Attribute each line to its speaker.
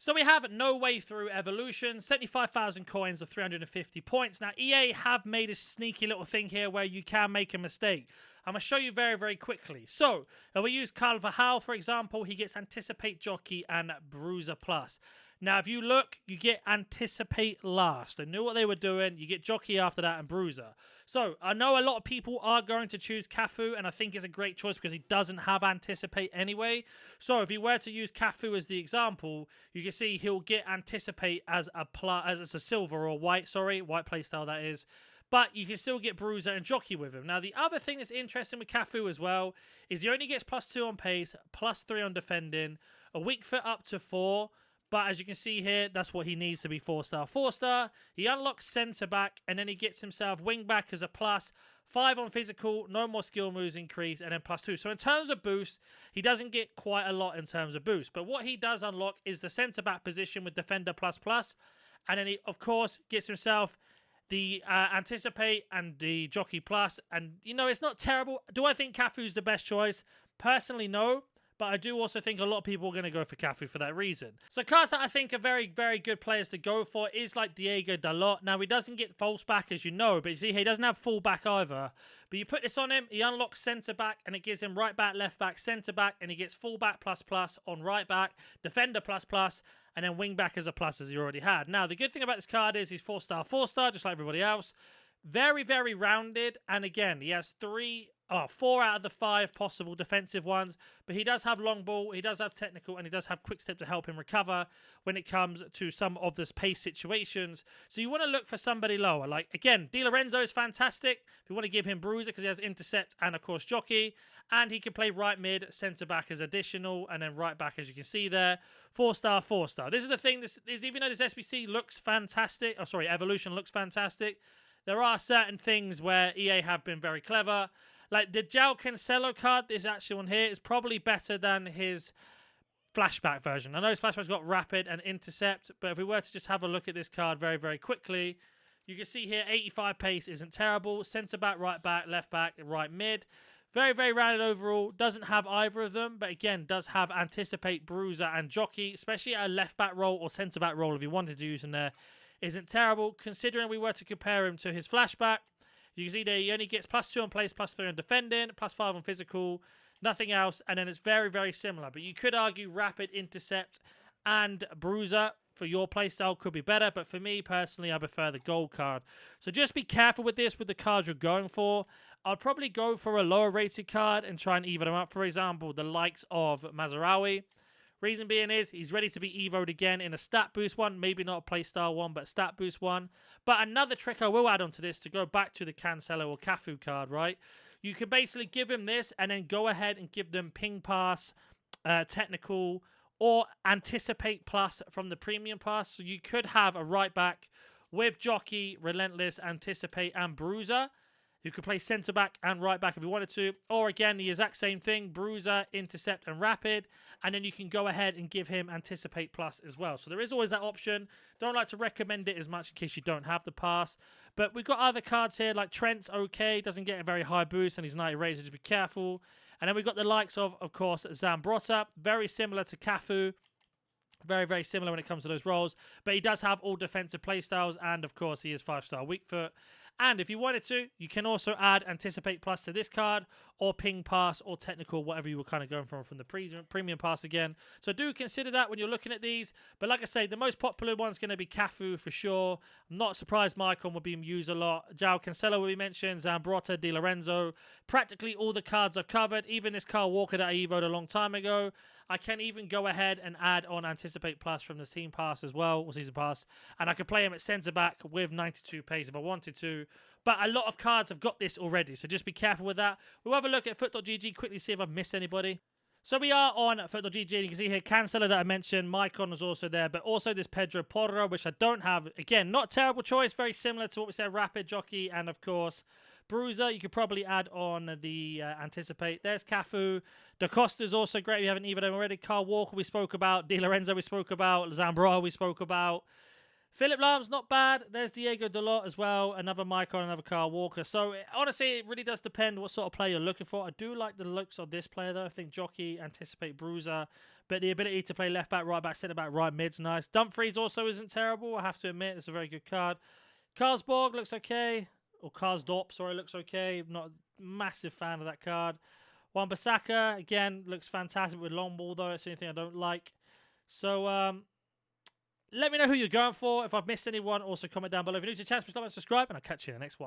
Speaker 1: So we have No Way Through Evolution, 75,000 coins of 350 points. Now, EA have made a sneaky little thing here where you can make a mistake. I'm going to show you very, very quickly. So, if we use Carvajal, for example, he gets Anticipate, Jockey, and Bruiser Plus. Now, if you look, you get Anticipate last. They knew what they were doing. You get Jockey after that and Bruiser. So, I know a lot of people are going to choose Cafu, and I think it's a great choice because he doesn't have Anticipate anyway. So, if you were to use Cafu as the example, you can see he'll get Anticipate as a silver or white playstyle that is. But you can still get Bruiser and Jockey with him. Now, the other thing that's interesting with Cafu as well is he only gets +2 on pace, +3 on defending, a weak foot up to 4. But as you can see here, that's what he needs to be 4-star. 4-star, he unlocks centre-back, and then he gets himself wing-back as a +, 5 on physical, no more skill moves increase, and then +2. So in terms of boost, he doesn't get quite a lot in terms of boost. But what he does unlock is the centre-back position with Defender ++, and then he, of course, gets himself the Anticipate and the Jockey Plus. And, you know, it's not terrible. Do I think Cafu's the best choice? Personally, no. But I do also think a lot of people are going to go for Cafu for that reason. So cards that I think are very, very good players to go for is like Diego Dalot. Now, he doesn't get false back, as you know, but you see, he doesn't have full back either. But you put this on him, he unlocks centre back, and it gives him right back, left back, centre back, and he gets full back ++ on right back, defender ++, and then wing back as a plus, as he already had. Now, the good thing about this card is he's 4-star, 4-star, just like everybody else. Very, very rounded, and again, he has 4 out of the 5 possible defensive ones, but he does have long ball, he does have technical, and he does have quick step to help him recover when it comes to some of this pace situations. So you want to look for somebody lower. Like, again, Di Lorenzo is fantastic. If you want to give him Bruiser because he has intercept and, of course, Jockey, and he can play right mid, centre back as additional, and then right back, as you can see there. 4-star, 4-star. This is the thing, this is, even though this SBC looks fantastic, Evolution looks fantastic, there are certain things where EA have been very clever. Like the João Cancelo card, this actual one here, is probably better than his flashback version. I know his flashback's got rapid and intercept, but if we were to just have a look at this card very, very quickly, you can see here 85 pace isn't terrible. Centre back, left back, right mid. Very, very rounded overall. Doesn't have either of them, but again, does have Anticipate, Bruiser, and Jockey, especially at a left back role or centre back role if you wanted to use him there. Isn't terrible, considering we were to compare him to his flashback. You can see there he only gets +2 on place, +3 on defending, +5 on physical, nothing else, and then it's very, very similar. But you could argue Rapid, Intercept, and Bruiser for your playstyle could be better, but for me, personally, I prefer the gold card. So just be careful with this, with the cards you're going for. I'd probably go for a lower rated card and try and even them up. For example, the likes of Mazraoui. Reason being is he's ready to be EVO'd again in a stat boost one. Maybe not a playstyle one, but a stat boost one. But another trick I will add onto this to go back to the Cancelo or Cafu card, right? You can basically give him this and then go ahead and give them ping pass, technical, or Anticipate Plus from the premium pass. So you could have a right back with Jockey, Relentless, Anticipate, and Bruiser. You could play centre back and right back if you wanted to. Or again, the exact same thing, Bruiser, Intercept, and Rapid. And then you can go ahead and give him Anticipate Plus as well. So there is always that option. Don't like to recommend it as much in case you don't have the pass. But we've got other cards here, like Trent's okay. Doesn't get a very high boost and he's 90 rated, so just be careful. And then we've got the likes of course, Zambrotta. Very similar to Cafu. Very, very similar when it comes to those roles. But he does have all defensive playstyles. And, of course, he is 5-star weak foot. And if you wanted to, you can also add Anticipate Plus to this card, or Ping Pass, or Technical, whatever you were kind of going from the premium pass again. So do consider that when you're looking at these. But like I say, the most popular one's going to be Cafu for sure. I'm not surprised Maicon will be used a lot. João Cancelo will be mentioned, Zambrotta, Di Lorenzo. Practically all the cards I've covered, even this Kyle Walker that I evoed a long time ago. I can even go ahead and add on Anticipate Plus from the Team Pass as well, or Season Pass. And I can play him at centre-back with 92 pace if I wanted to. But a lot of cards have got this already, so just be careful with that. We'll have a look at foot.gg, quickly see if I've missed anybody. So we are on foot.gg, and you can see here Cancelo that I mentioned, Maicon was also there, but also this Pedro Porro, which I don't have. Again, not a terrible choice, very similar to what we said, Rapid, Jockey, and of course, Bruiser. You could probably add on the Anticipate. There's Cafu. Da Costa's also great. We haven't even already. Kyle Walker we spoke about. Di Lorenzo we spoke about. Zambrotta we spoke about. Philip Lahm's not bad. There's Diego Dalot as well. Another Maicon, another Kyle Walker. So, honestly, it really does depend what sort of player you're looking for. I do like the looks of this player, though. I think Jockey, Anticipate, Bruiser, But the ability to play left back, right back, centre back, right mid's nice. Dumfries also isn't terrible, I have to admit. It's a very good card. Karsborg looks okay. Or Karsdorp, sorry, looks okay. Not a massive fan of that card. Wan-Bissaka, again, looks fantastic with long ball, though. It's anything I don't like. So, let me know who you're going for. If I've missed anyone, also comment down below. If you're new to the channel, please like and subscribe, and I'll catch you in the next one.